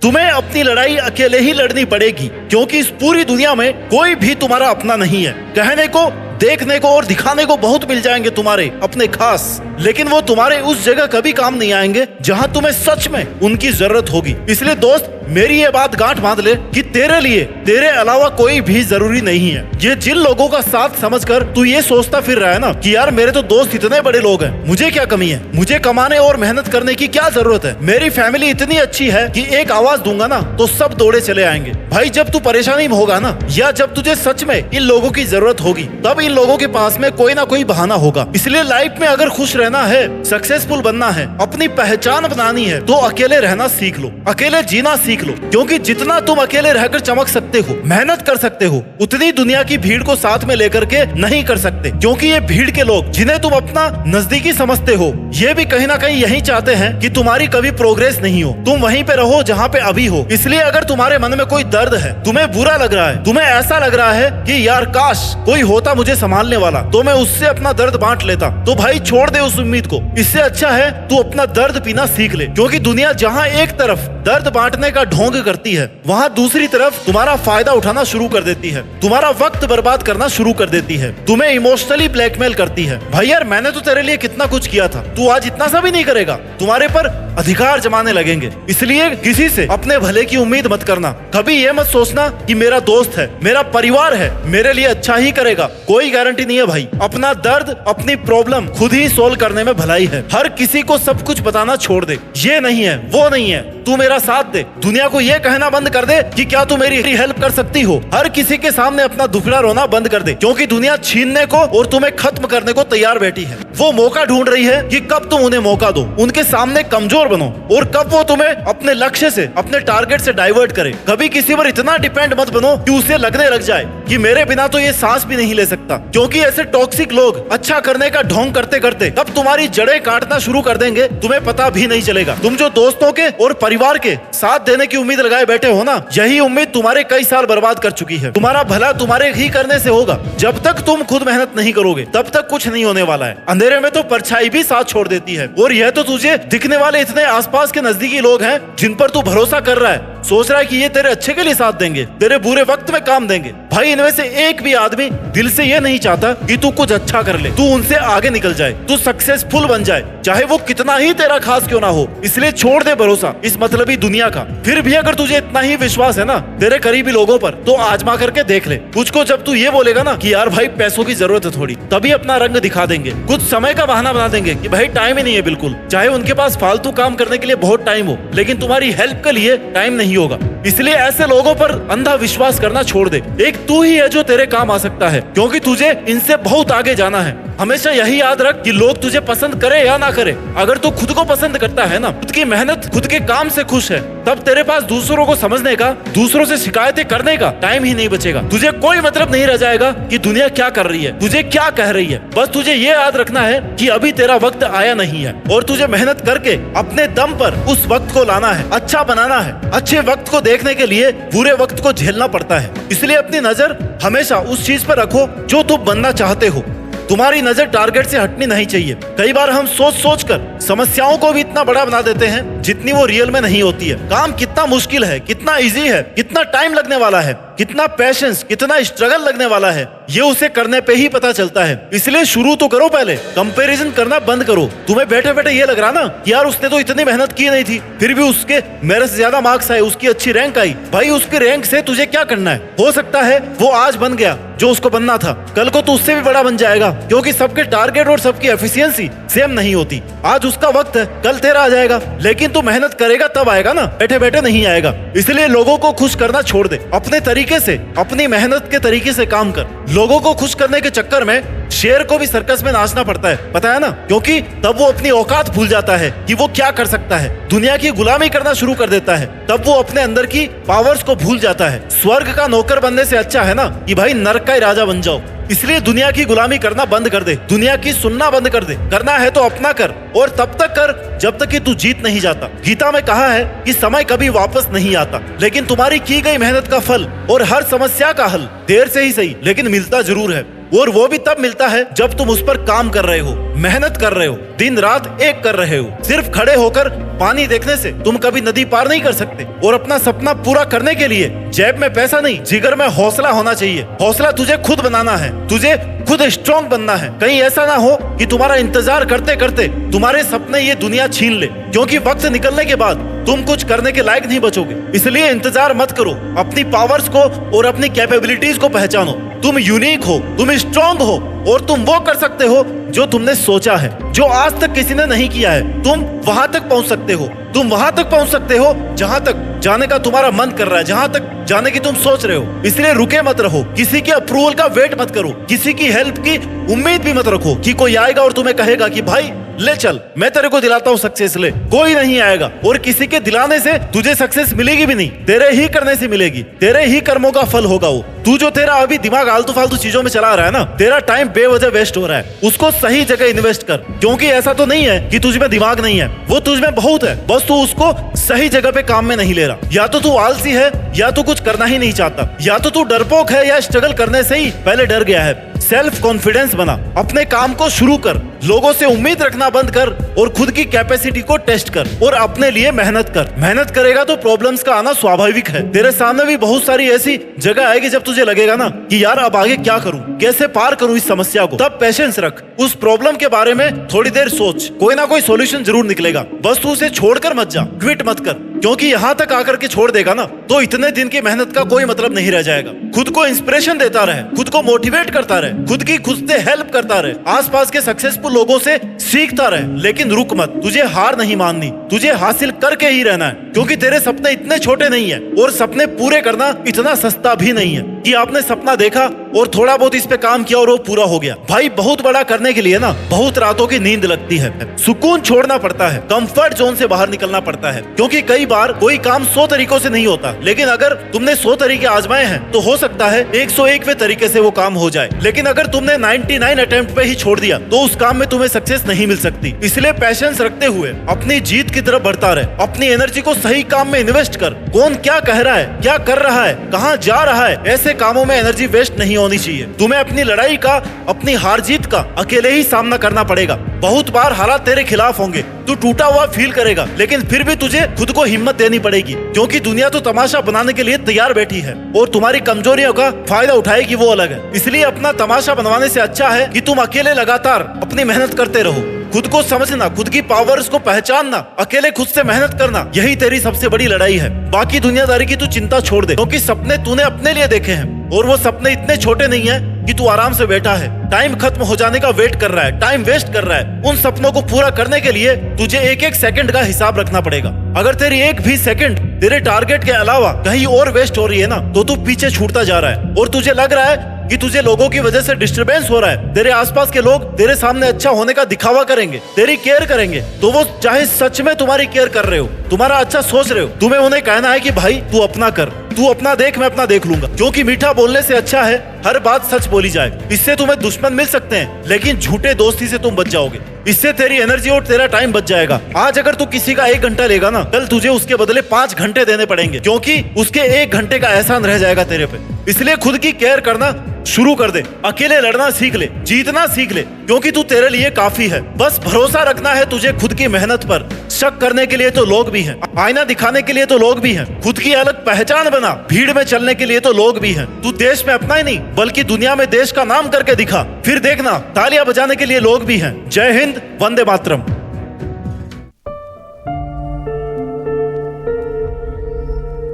तुम्हें अपनी लड़ाई अकेले ही लड़नी पड़ेगी, क्योंकि इस पूरी दुनिया में कोई भी तुम्हारा अपना नहीं है। कहने को, देखने को और दिखाने को बहुत मिल जाएंगे तुम्हारे अपने खास, लेकिन वो तुम्हारे उस जगह कभी काम नहीं आएंगे जहां तुम्हें सच में उनकी जरूरत होगी। इसलिए दोस्त, मेरी ये बात गांठ बांध ले कि तेरे लिए तेरे अलावा कोई भी जरूरी नहीं है। ये जिन लोगों का साथ समझकर तू ये सोचता फिर रहा है ना कि यार मेरे तो दोस्त इतने बड़े लोग हैं, मुझे क्या कमी है, मुझे कमाने और मेहनत करने की क्या जरूरत है, मेरी फैमिली इतनी अच्छी है कि एक आवाज दूंगा ना तो सब दौड़े चले आएंगे। भाई जब तू परेशानी में होगा ना, या जब तुझे सच में इन लोगों की जरूरत होगी, तब इन लोगों के पास में कोई ना कोई बहाना होगा। इसलिए लाइफ में अगर खुश रहना है, सक्सेसफुल बनना है, अपनी पहचान बनानी है, तो अकेले रहना सीख लो, अकेले जीना सीख लो। क्योंकि जितना तुम अकेले रहकर चमक सकते हो, मेहनत कर सकते हो, उतनी दुनिया की भीड़ को साथ में लेकर के नहीं कर सकते। क्योंकि ये भीड़ के लोग जिन्हें तुम अपना नजदीकी समझते हो, ये भी कहीं ना कहीं यही चाहते हैं कि तुम्हारी कभी प्रोग्रेस नहीं हो, तुम वहीं पे रहो जहाँ पे अभी हो। इसलिए अगर तुम्हारे मन में कोई दर्द है, तुम्हें बुरा लग रहा है, तुम्हें ऐसा लग रहा है कि यार काश कोई होता मुझे संभालने वाला, तो मैं उससे अपना दर्द बांट लेता, तो भाई छोड़ दे उस उम्मीद को। इससे अच्छा है तू अपना दर्द पीना सीख ले। क्योंकि दुनिया जहाँ एक तरफ दर्द बांटने का ढोंग करती है, वहाँ दूसरी तरफ तुम्हारा फायदा उठाना शुरू कर देती है, तुम्हारा वक्त बर्बाद करना शुरू कर देती है, तुम्हें इमोशनली ब्लैकमेल करती है। भाई यार मैंने तो तेरे लिए कितना कुछ किया था, तू आज इतना सा भी नहीं करेगा, तुम्हारे पर अधिकार जमाने लगेंगे। इसलिए किसी से अपने भले की उम्मीद मत करना। कभी ये मत सोचना कि मेरा दोस्त है, मेरा परिवार है, मेरे लिए अच्छा ही करेगा, कोई गारंटी नहीं है भाई। अपना दर्द, अपनी प्रॉब्लम खुद ही सोल्व करने में भलाई है। हर किसी को सब कुछ बताना छोड़ दे, ये नहीं है वो नहीं है, तू मेरा साथ दे। दुनिया को ये कहना बंद कर दे कि क्या तू मेरी हेल्प कर सकती हो। हर किसी के सामने अपना दुखड़ा रोना बंद कर दे, क्योंकि दुनिया छीनने को और तुम्हें खत्म करने को तैयार बैठी है। वो मौका ढूंढ रही है कि कब तुम उन्हें मौका दो, उनके सामने कमजोर बनो, और कब वो तुम्हें अपने लक्ष्य से, अपने टारगेट से डाइवर्ट करे। कभी किसी पर इतना डिपेंड मत बनो कि उसे लगने लग जाए कि मेरे बिना तो ये सांस भी नहीं ले सकता। क्योंकि ऐसे टॉक्सिक लोग अच्छा करने का ढोंग करते करते कब तुम्हारी जड़ें काटना शुरू कर देंगे तुम्हें पता भी नहीं चलेगा। तुम जो दोस्तों के और परिवार के साथ देने की उम्मीद लगाए बैठे हो ना, यही उम्मीद तुम्हारे कई साल बर्बाद कर चुकी है। तुम्हारा भला तुम्हारे ही करने से होगा। जब तक तुम खुद मेहनत नहीं करोगे तब तक कुछ नहीं होने वाला है। अंधेरे में तो परछाई भी साथ छोड़ देती है। और यह तो तुझे दिखने वाले इतने आसपास के नजदीकी लोग हैं जिन पर तू भरोसा कर रहा है, सोच रहा है कि ये तेरे अच्छे के लिए साथ देंगे, तेरे बुरे वक्त में काम देंगे। भाई इनमें से एक भी आदमी दिल से ये नहीं चाहता कि तू कुछ अच्छा कर ले, तू उनसे आगे निकल जाए, तू सक्सेसफुल बन जाए, चाहे वो कितना ही तेरा खास क्यों ना हो। इसलिए छोड़ दे भरोसा इस मतलबी दुनिया का। फिर भी अगर तुझे इतना ही विश्वास है ना तेरे करीबी लोगों पर, तो आजमा करके देख ले। कुछ जब तू ये बोलेगा ना कि यार भाई पैसों की जरूरत है थोड़ी, तभी अपना रंग दिखा देंगे, कुछ समय का बहाना बना देंगे कि भाई टाइम ही नहीं है बिल्कुल। चाहे उनके पास फालतू काम करने के लिए बहुत टाइम हो, लेकिन तुम्हारी हेल्प के लिए टाइम नहीं होगा। इसलिए ऐसे लोगों पर अंधा विश्वास करना छोड़ दे। एक तू ही है जो तेरे काम आ सकता है, क्योंकि तुझे इनसे बहुत आगे जाना है। हमेशा यही याद रख कि लोग तुझे पसंद करे या ना करे, अगर तू खुद को पसंद करता है ना, खुद की मेहनत, खुद के काम से खुश है, तब तेरे पास दूसरों को समझने का, दूसरों से शिकायतें करने का टाइम ही नहीं बचेगा। तुझे कोई मतलब नहीं रह जाएगा कि दुनिया क्या कर रही है, तुझे क्या कह रही है। बस तुझे ये याद रखना है कि अभी तेरा वक्त आया नहीं है, और तुझे मेहनत करके अपने दम पर उस वक्त को लाना है, अच्छा बनाना है। अच्छे वक्त को देखने के लिए बुरे वक्त को झेलना पड़ता है। इसलिए अपनी नजर हमेशा उस चीज पर रखो जो तुम बनना चाहते हो। तुम्हारी नजर टारगेट से हटनी नहीं चाहिए। कई बार हम सोच कर समस्याओं को भी इतना बड़ा बना देते हैं जितनी वो रियल में नहीं होती है। काम कितना मुश्किल है, कितना इजी है, कितना टाइम लगने वाला है, कितना पेशेंस, कितना स्ट्रगल लगने वाला है, ये उसे करने पे ही पता चलता है। इसलिए शुरू तो करो, पहले कंपैरिजन करना बंद करो। तुम्हें बैठे बैठे ये लग रहा ना कि यार उसने तो इतनी मेहनत की नहीं थी, फिर भी उसके मेरे से ज्यादा मार्क्स आए, उसकी अच्छी रैंक आई। भाई उसकी रैंक से तुझे क्या करना है? हो सकता है वो आज बन गया जो उसको बनना था, कल को तो उससे भी बड़ा बन जाएगा, क्योंकि सबके टारगेट और सबकी एफिशिएंसी सेम नहीं होती। आज उसका वक्त है, कल तेरा आ जाएगा, लेकिन तू मेहनत करेगा तब आएगा ना, बैठे बैठे नहीं आएगा। इसलिए लोगों को खुश करना छोड़ दे, अपने तरीके से, अपनी मेहनत के तरीके से काम कर। लोगों को खुश करने के चक्कर में शेर को भी सर्कस में नाचना पड़ता है, पता है ना, क्योंकि तब वो अपनी औकात भूल जाता है कि वो क्या कर सकता है। दुनिया की गुलामी करना शुरू कर देता है, तब वो अपने अंदर की पावर्स को भूल जाता है। स्वर्ग का नौकर बनने से अच्छा है ना कि भाई नरक का ही राजा बन जाओ। इसलिए दुनिया की गुलामी करना बंद कर दे, दुनिया की सुनना बंद कर दे। करना है तो अपना कर, और तब तक कर जब तक कि तू जीत नहीं जाता। गीता में कहा है कि समय कभी वापस नहीं आता, लेकिन तुम्हारी की गई मेहनत का फल और हर समस्या का हल देर से ही सही लेकिन मिलता जरूर है। और वो भी तब मिलता है जब तुम उस पर काम कर रहे हो, मेहनत कर रहे हो, दिन रात एक कर रहे हो। सिर्फ खड़े होकर पानी देखने से तुम कभी नदी पार नहीं कर सकते। और अपना सपना पूरा करने के लिए जेब में पैसा नहीं, जिगर में हौसला होना चाहिए। हौसला तुझे खुद बनाना है, तुझे खुद स्ट्रॉन्ग बनना है। कहीं ऐसा ना हो कि तुम्हारा इंतजार करते करते तुम्हारे सपने ये दुनिया छीन ले, क्योंकि वक्त निकलने के बाद तुम कुछ करने के लायक नहीं बचोगे। इसलिए इंतजार मत करो, अपनी पावर्स को और अपनी कैपेबिलिटीज को पहचानो। तुम यूनिक हो, तुम स्ट्रॉन्ग हो और तुम वो कर सकते हो जो तुमने सोचा है, जो आज तक किसी ने नहीं किया है। तुम वहां तक पहुंच सकते हो, तुम वहां तक पहुंच सकते हो जहां तक जाने का तुम्हारा मन कर रहा है, जहां तक जाने की तुम सोच रहे हो। इसलिए रुके मत रहो, किसी के अप्रूवल का वेट मत करो, किसी की हेल्प की उम्मीद भी मत रखो कि कोई आएगा और तुम्हें कहेगा कि भाई ले चल, मैं तेरे को दिलाता हूँ सक्सेस। ले, कोई नहीं आएगा और किसी के दिलाने से तुझे सक्सेस मिलेगी भी नहीं, तेरे ही करने से मिलेगी, तेरे ही कर्मों का फल होगा वो। तू जो तेरा अभी दिमाग आलतू फालतू चीजों में चला रहा है ना, तेरा टाइम बेवजह वेस्ट हो रहा है, उसको सही जगह इन्वेस्ट कर। क्योंकि ऐसा तो नहीं है कि तुझ में दिमाग नहीं है, वो तुझ में बहुत है, बस तू उसको सही जगह पे काम में नहीं ले रहा। या तो तू आलसी है, या तो कुछ करना ही नहीं चाहता, या तो तू डरपोक है, या स्ट्रगल करने से ही पहले डर गया है। सेल्फ कॉन्फिडेंस बना, अपने काम को शुरू कर, लोगों से उम्मीद रखना बंद कर और खुद की कैपेसिटी को टेस्ट कर और अपने लिए मेहनत कर। मेहनत करेगा तो प्रॉब्लम्स का आना स्वाभाविक है। तेरे सामने भी बहुत सारी ऐसी जगह आएगी जब तुझे लगेगा ना कि यार अब आगे क्या करूं, कैसे पार करूं इस समस्या को। तब पेशेंस रख, उस प्रॉब्लम के बारे में थोड़ी देर सोच, कोई ना कोई सॉल्यूशन जरूर निकलेगा। बस तू उसे छोड़कर मत जा, क्विट मत कर, क्योंकि यहाँ तक आकर के छोड़ देगा ना तो इतने दिन की मेहनत का कोई मतलब नहीं रह जाएगा। खुद को इंस्पिरेशन देता रहे, खुद को मोटिवेट करता रहे, खुद की खुद से हेल्प करता रहे, आसपास के सक्सेसफुल लोगों से सीखता रहे, लेकिन रुक मत। तुझे हार नहीं माननी, तुझे हासिल करके ही रहना है, क्योंकि तेरे सपने इतने छोटे नहीं है और सपने पूरे करना इतना सस्ता भी नहीं है कि आपने सपना देखा और थोड़ा बहुत इस पे काम किया और वो पूरा हो गया। भाई बहुत बड़ा करने के लिए ना बहुत रातों की नींद लगती है, सुकून छोड़ना पड़ता है, कंफर्ट जोन से बाहर निकलना पड़ता है। क्योंकि कई बार कोई काम 100 तरीकों से नहीं होता, लेकिन अगर तुमने 100 तरीके आजमाए हैं तो हो सकता है 101वें तरीके से वो काम हो जाए। लेकिन अगर तुमने 99 अटेम्प्ट पे ही छोड़ दिया तो उस काम में तुम्हें सक्सेस नहीं मिल सकती। इसलिए पेशेंस रखते हुए अपनी जीत की तरफ बढ़ता रहे, अपनी एनर्जी को सही काम में इन्वेस्ट कर। कौन क्या कह रहा है, क्या कर रहा है, कहाँ जा रहा है, ऐसे कामों में एनर्जी वेस्ट नहीं होनी चाहिए। तुम्हें अपनी लड़ाई का, अपनी हार जीत का अकेले ही सामना करना पड़ेगा। बहुत बार हालात तेरे खिलाफ होंगे, तू टूटा हुआ फील करेगा, लेकिन फिर भी तुझे खुद को हिम्मत देनी पड़ेगी, क्योंकि दुनिया तो तमाशा बनाने के लिए तैयार बैठी है और तुम्हारी कमजोरियों का फायदा उठाएगी, वो अलग है। इसलिए अपना तमाशा बनवाने से अच्छा है कि तुम अकेले लगातार अपनी मेहनत करते रहो। खुद को समझना, खुद की पावर्स को पहचानना, अकेले खुद से मेहनत करना, यही तेरी सबसे बड़ी लड़ाई है। बाकी दुनियादारी की तू चिंता छोड़ दे, क्योंकि सपने तूने अपने लिए देखे हैं और वो सपने इतने छोटे नहीं है कि तू आराम से बैठा है, टाइम खत्म हो जाने का वेट कर रहा है, टाइम वेस्ट कर रहा है। उन सपनों को पूरा करने के लिए तुझे एक एक सेकंड का हिसाब रखना पड़ेगा। अगर तेरी एक भी सेकंड तेरे टारगेट के अलावा कहीं और वेस्ट हो रही है ना, तो तू पीछे छूटता जा रहा है और तुझे लग रहा है कि तुझे लोगों की वजह से डिस्टरबेंस हो रहा है। तेरे आसपास के लोग तेरे सामने अच्छा होने का दिखावा करेंगे, तेरी केयर करेंगे, तो वो चाहे सच में तुम्हारी केयर कर रहे हो, तुम्हारा अच्छा सोच रहे हो, तुम्हें उन्हें कहना है कि भाई तू अपना कर, तू अपना देख, मैं अपना देख लूंगा। क्योंकि मीठा बोलने से अच्छा है हर बात सच बोली जाए। इससे तुम्हें दुश्मन मिल सकते हैं, लेकिन झूठे दोस्ती से तुम बच जाओगे। इससे तेरी एनर्जी और तेरा टाइम बच जाएगा। आज अगर तू किसी का 1 घंटा लेगा ना, कल तुझे उसके बदले 5 घंटे देने पड़ेंगे, क्योंकि उसके 1 घंटे का एहसान रह जाएगा तेरे पे। इसलिए खुद की केयर करना शुरू कर दे, अकेले लड़ना सीख ले, जीतना सीख ले, क्योंकि तू तेरे लिए काफी है। बस भरोसा रखना है तुझे खुद की मेहनत पर। शक करने के लिए तो लोग भी हैं, आईना दिखाने के लिए तो लोग भी हैं, खुद की अलग पहचान बना, भीड़ में चलने के लिए तो लोग भी हैं। तू देश में अपना ही नहीं बल्कि दुनिया में देश का नाम करके दिखा, फिर देखना तालियां बजाने के लिए लोग भी हैं। जय हिंद, वंदे मातरम।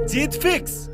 जीत फिक्स।